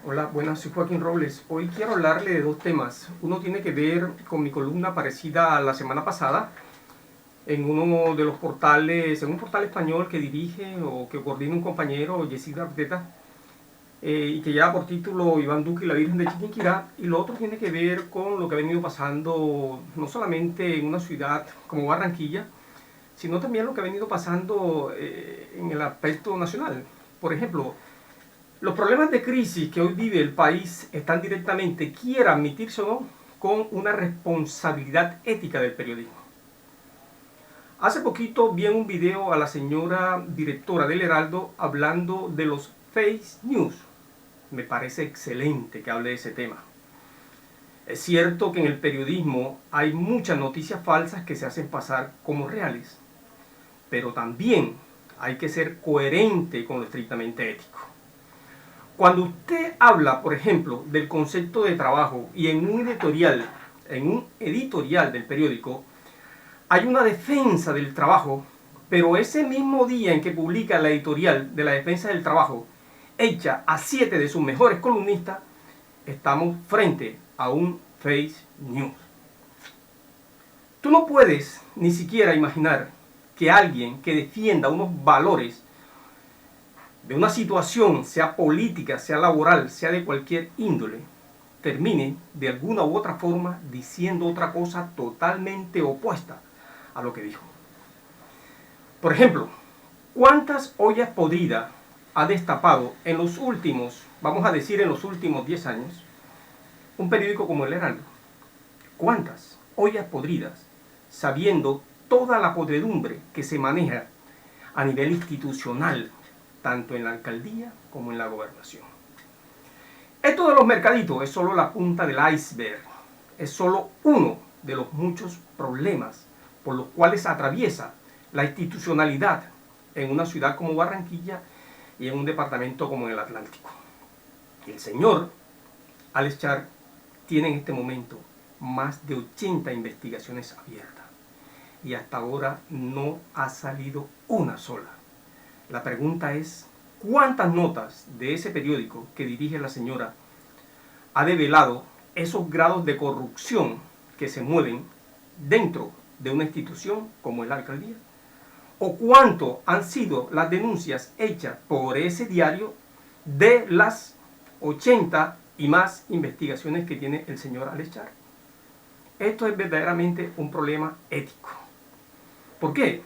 Hola, buenas, soy Joaquín Robles. Hoy quiero hablarle de dos temas. Uno tiene que ver con mi columna parecida a la semana pasada en uno de los portales, en un portal español que dirige o que coordina un compañero, Yesid Arteta, y que lleva por título Iván Duque y la Virgen de Chiquinquirá. Y lo otro tiene que ver con lo que ha venido pasando no solamente en una ciudad como Barranquilla, sino también lo que ha venido pasando en el aspecto nacional. Por ejemplo, los problemas de crisis que hoy vive el país están directamente, quiera admitirse o no, con una responsabilidad ética del periodismo. Hace poquito vi en un video a la señora directora del Heraldo hablando de los fake news. Me parece excelente que hable de ese tema. Es cierto que en el periodismo hay muchas noticias falsas que se hacen pasar como reales, pero también hay que ser coherente con lo estrictamente ético. Cuando usted habla, por ejemplo, del concepto de trabajo y en un editorial del periódico, hay una defensa del trabajo, pero ese mismo día en que publica la editorial de la defensa del trabajo, hecha a 7 de sus mejores columnistas, estamos frente a un fake news. Tú no puedes ni siquiera imaginar que alguien que defienda unos valores de una situación, sea política, sea laboral, sea de cualquier índole, termine de alguna u otra forma diciendo otra cosa totalmente opuesta a lo que dijo. Por ejemplo, ¿cuántas ollas podridas ha destapado en los últimos, vamos a decir en los últimos 10 años, un periódico como El Heraldo? ¿Cuántas ollas podridas, sabiendo toda la podredumbre que se maneja a nivel institucional, tanto en la alcaldía como en la gobernación? Esto de los mercaditos es solo la punta del iceberg, es solo uno de los muchos problemas por los cuales atraviesa la institucionalidad en una ciudad como Barranquilla y en un departamento como el Atlántico. El señor Alex Char tiene en este momento más de 80 investigaciones abiertas y hasta ahora no ha salido una sola. La pregunta es, ¿cuántas notas de ese periódico que dirige la señora ha develado esos grados de corrupción que se mueven dentro de una institución como es la alcaldía? ¿O cuánto han sido las denuncias hechas por ese diario de las 80 y más investigaciones que tiene el señor Alex Char? Esto es verdaderamente un problema ético. ¿Por qué?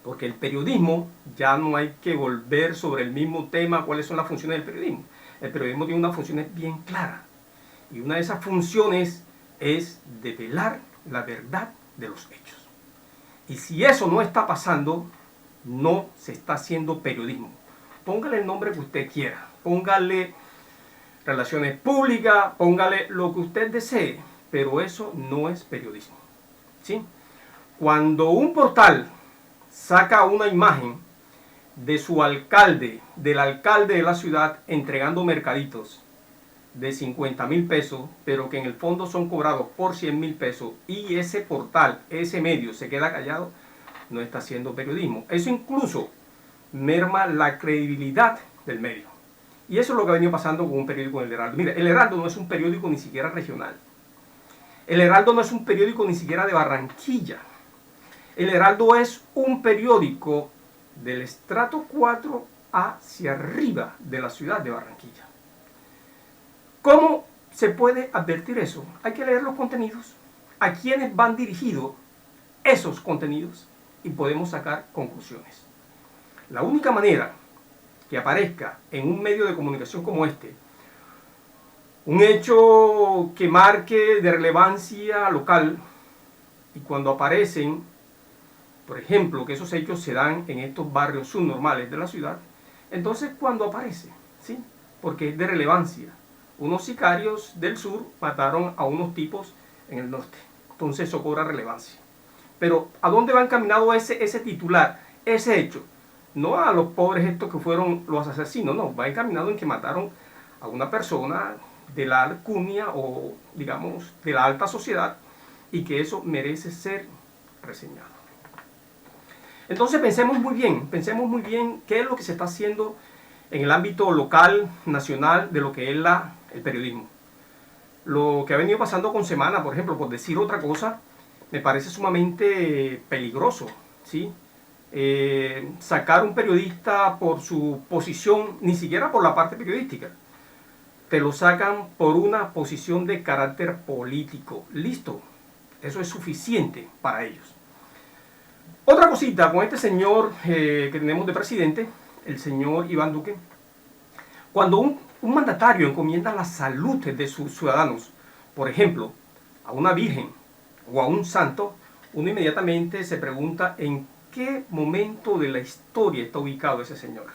Porque el periodismo, ya no hay que volver sobre el mismo tema, cuáles son las funciones del periodismo. El periodismo tiene unas funciones bien claras. Y una de esas funciones es develar la verdad de los hechos. Y si eso no está pasando, no se está haciendo periodismo. Póngale el nombre que usted quiera. Póngale relaciones públicas, póngale lo que usted desee. Pero eso no es periodismo. ¿Sí? Cuando un portal saca una imagen de su alcalde, del alcalde de la ciudad, entregando mercaditos de 50,000 pesos, pero que en el fondo son cobrados por 100,000 pesos, y ese portal, ese medio se queda callado, no está haciendo periodismo. Eso incluso merma la credibilidad del medio. Y eso es lo que ha venido pasando con un periódico como El Heraldo. Mira, El Heraldo no es un periódico ni siquiera regional. El Heraldo no es un periódico ni siquiera de Barranquilla. El Heraldo es un periódico del estrato 4 hacia arriba de la ciudad de Barranquilla. ¿Cómo se puede advertir eso? Hay que leer los contenidos, a quiénes van dirigidos esos contenidos, y podemos sacar conclusiones. La única manera que aparezca en un medio de comunicación como este un hecho que marque de relevancia local, y cuando aparecen, por ejemplo, que esos hechos se dan en estos barrios subnormales de la ciudad, entonces cuando aparece, ¿sí? Porque es de relevancia. Unos sicarios del sur mataron a unos tipos en el norte, entonces eso cobra relevancia. Pero ¿a dónde va encaminado ese titular, ese hecho? No a los pobres estos que fueron los asesinos, no, va encaminado en que mataron a una persona de la alcurnia o digamos de la alta sociedad, y que eso merece ser reseñado. Entonces pensemos muy bien qué es lo que se está haciendo en el ámbito local, nacional, de lo que es el periodismo. Lo que ha venido pasando con Semana, por ejemplo, por decir otra cosa, me parece sumamente peligroso, ¿sí? Sacar un periodista por su posición, ni siquiera por la parte periodística, te lo sacan por una posición de carácter político. Listo, eso es suficiente para ellos. Otra cosita con este señor que tenemos de presidente, el señor Iván Duque, cuando un mandatario encomienda la salud de sus ciudadanos, por ejemplo, a una virgen o a un santo, uno inmediatamente se pregunta en qué momento de la historia está ubicado ese señor.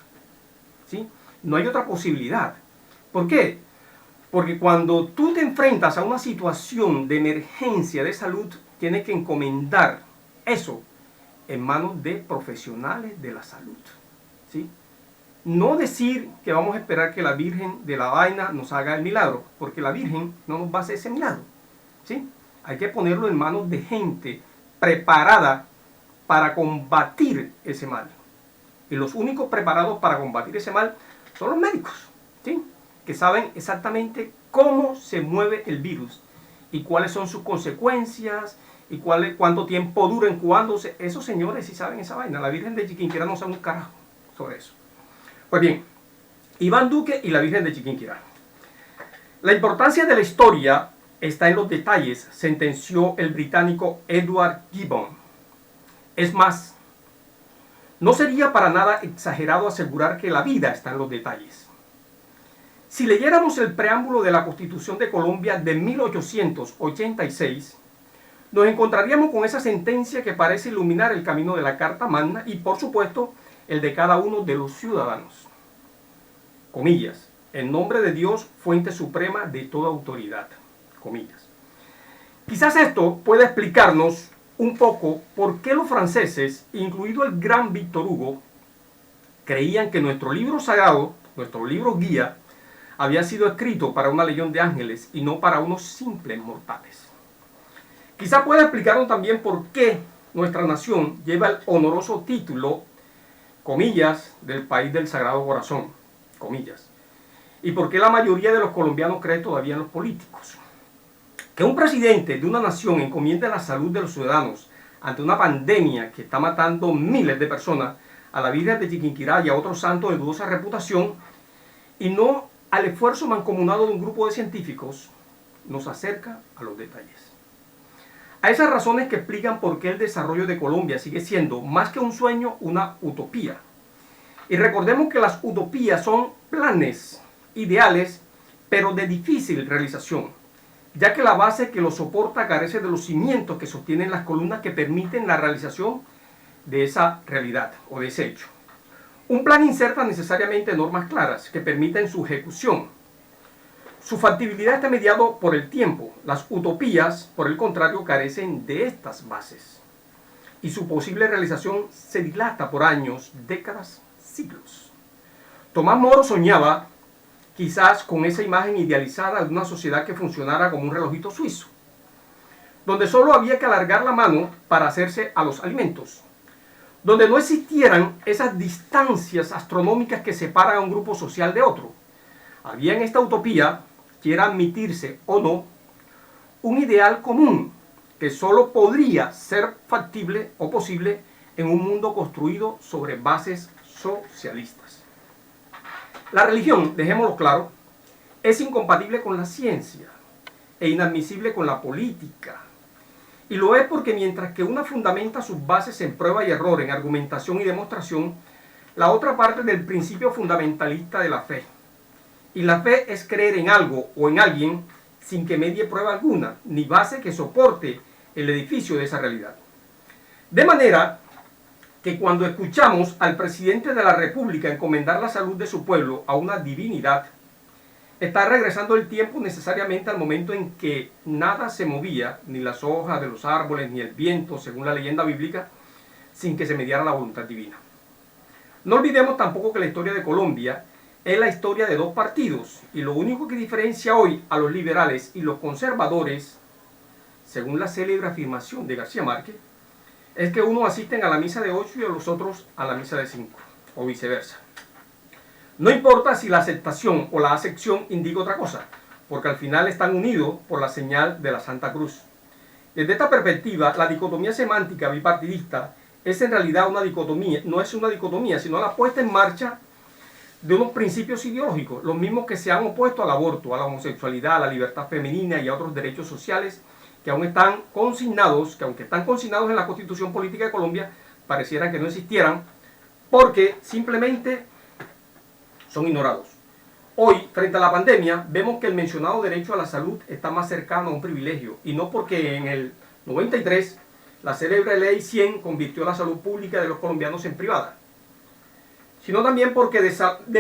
¿Sí? No hay otra posibilidad. ¿Por qué? Porque cuando tú te enfrentas a una situación de emergencia de salud, tienes que encomendar eso en manos de profesionales de la salud. ¿Sí? No decir que vamos a esperar que la Virgen de la Vaina nos haga el milagro, porque la Virgen no nos va a hacer ese milagro. ¿Sí? Hay que ponerlo en manos de gente preparada para combatir ese mal. Y los únicos preparados para combatir ese mal son los médicos, ¿sí? Que saben exactamente cómo se mueve el virus y cuáles son sus consecuencias y cuánto tiempo dura incubándose. Esos señores sí saben esa vaina. La Virgen de Chiquinquirá no sabe un carajo sobre eso. Pues bien, Iván Duque y la Virgen de Chiquinquirá. La importancia de la historia está en los detalles, sentenció el británico Edward Gibbon. Es más, no sería para nada exagerado asegurar que la vida está en los detalles. Si leyéramos el preámbulo de la Constitución de Colombia de 1886, nos encontraríamos con esa sentencia que parece iluminar el camino de la Carta Magna y, por supuesto, el de cada uno de los ciudadanos. Comillas, en nombre de Dios, fuente suprema de toda autoridad. Comillas. Quizás esto pueda explicarnos un poco por qué los franceses, incluido el gran Víctor Hugo, creían que nuestro libro sagrado, nuestro libro guía, había sido escrito para una legión de ángeles y no para unos simples mortales. Quizá pueda explicarnos también por qué nuestra nación lleva el honoroso título, comillas, del país del Sagrado Corazón, comillas, y por qué la mayoría de los colombianos cree todavía en los políticos. Que un presidente de una nación encomiende la salud de los ciudadanos ante una pandemia que está matando miles de personas, a la Virgen de Chiquinquirá y a otros santos de dudosa reputación, y no al esfuerzo mancomunado de un grupo de científicos, nos acerca a los detalles. A esas razones que explican por qué el desarrollo de Colombia sigue siendo, más que un sueño, una utopía. Y recordemos que las utopías son planes ideales, pero de difícil realización, ya que la base que los soporta carece de los cimientos que sostienen las columnas que permiten la realización de esa realidad o de ese hecho. Un plan inserta necesariamente normas claras que permiten su ejecución. Su factibilidad está mediado por el tiempo. Las utopías, por el contrario, carecen de estas bases. Y su posible realización se dilata por años, décadas, siglos. Tomás Moro soñaba, quizás con esa imagen idealizada de una sociedad que funcionara como un relojito suizo, donde solo había que alargar la mano para hacerse a los alimentos, donde no existieran esas distancias astronómicas que separan a un grupo social de otro. Había en esta utopía, quiera admitirse o no, un ideal común que solo podría ser factible o posible en un mundo construido sobre bases socialistas. La religión, dejémoslo claro, es incompatible con la ciencia e inadmisible con la política. Y lo es porque mientras que una fundamenta sus bases en prueba y error, en argumentación y demostración, la otra parte del principio fundamentalista de la fe. Y la fe es creer en algo o en alguien sin que medie prueba alguna, ni base que soporte el edificio de esa realidad. De manera que cuando escuchamos al presidente de la República encomendar la salud de su pueblo a una divinidad, está regresando el tiempo necesariamente al momento en que nada se movía, ni las hojas de los árboles, ni el viento, según la leyenda bíblica, sin que se mediara la voluntad divina. No olvidemos tampoco que la historia de Colombia es la historia de dos partidos, y lo único que diferencia hoy a los liberales y los conservadores, según la célebre afirmación de García Márquez, es que unos asisten a la misa de 8 y a los otros a la misa de 5, o viceversa. No importa si la aceptación o la acepción indica otra cosa, porque al final están unidos por la señal de la Santa Cruz. Desde esta perspectiva, la dicotomía semántica bipartidista es en realidad una dicotomía, no es una dicotomía, sino la puesta en marcha de unos principios ideológicos, los mismos que se han opuesto al aborto, a la homosexualidad, a la libertad femenina y a otros derechos sociales que aún están consignados, que aunque están consignados en la Constitución Política de Colombia, parecieran que no existieran, porque simplemente son ignorados. Hoy, frente a la pandemia, vemos que el mencionado derecho a la salud está más cercano a un privilegio, y no porque en el 93 la célebre Ley 100 convirtió la salud pública de los colombianos en privada, sino también porque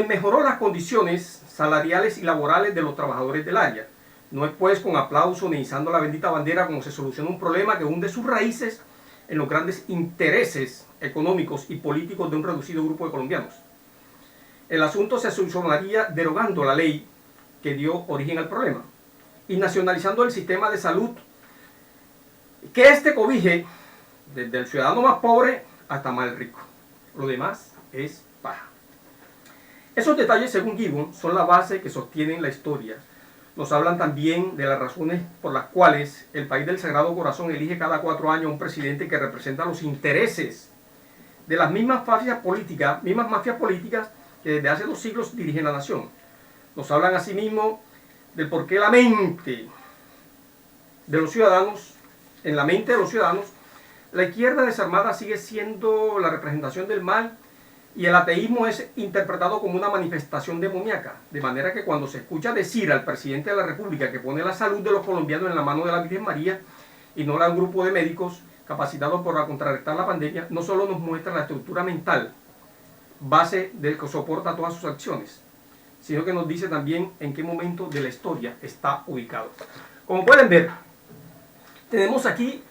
mejoró las condiciones salariales y laborales de los trabajadores del área. No es pues con aplauso ni izando la bendita bandera como se soluciona un problema que hunde sus raíces en los grandes intereses económicos y políticos de un reducido grupo de colombianos. El asunto se solucionaría derogando la ley que dio origen al problema y nacionalizando el sistema de salud, que este cobije desde el ciudadano más pobre hasta más rico. Lo demás es paja. Esos detalles, según Gibbon, son la base que sostienen la historia. Nos hablan también de las razones por las cuales el país del Sagrado Corazón elige cada 4 años un presidente que representa los intereses de las mismas mafias políticas que desde hace 2 siglos dirigen la nación. Nos hablan asimismo del por qué la mente de los ciudadanos, en la mente de los ciudadanos, la izquierda desarmada sigue siendo la representación del mal y el ateísmo es interpretado como una manifestación demoníaca, de manera que cuando se escucha decir al presidente de la República que pone la salud de los colombianos en la mano de la Virgen María y no la de un grupo de médicos capacitados para contrarrestar la pandemia, no solo nos muestra la estructura mental, base del que soporta todas sus acciones, sino que nos dice también en qué momento de la historia está ubicado. Como pueden ver, tenemos aquí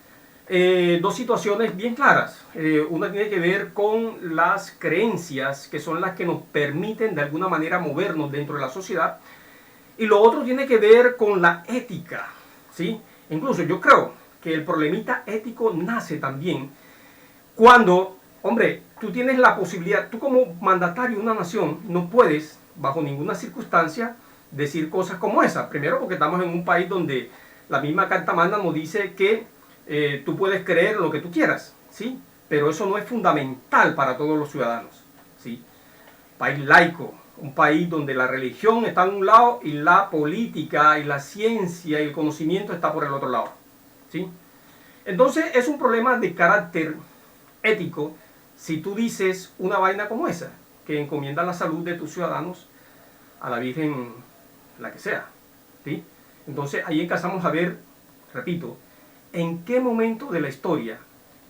2 situaciones bien claras. Una tiene que ver con las creencias, que son las que nos permiten de alguna manera movernos dentro de la sociedad, y lo otro tiene que ver con la ética, ¿sí? Incluso yo creo que el problemita ético nace también cuando, hombre, tú tienes la posibilidad, tú como mandatario de una nación no puedes bajo ninguna circunstancia decir cosas como esa. Primero porque estamos en un país donde la misma Carta Magna nos dice que tú puedes creer lo que tú quieras, ¿sí? Pero eso no es fundamental para todos los ciudadanos, ¿sí? País laico, un país donde la religión está en un lado y la política y la ciencia y el conocimiento está por el otro lado, ¿sí? Entonces es un problema de carácter ético si tú dices una vaina como esa, que encomienda la salud de tus ciudadanos a la Virgen, la que sea, ¿sí? Entonces ahí empezamos a ver, repito, en qué momento de la historia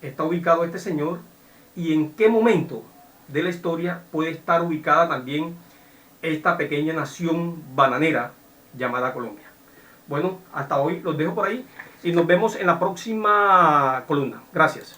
está ubicado este señor y en qué momento de la historia puede estar ubicada también esta pequeña nación bananera llamada Colombia. Bueno, hasta hoy los dejo por ahí y nos vemos en la próxima columna. Gracias.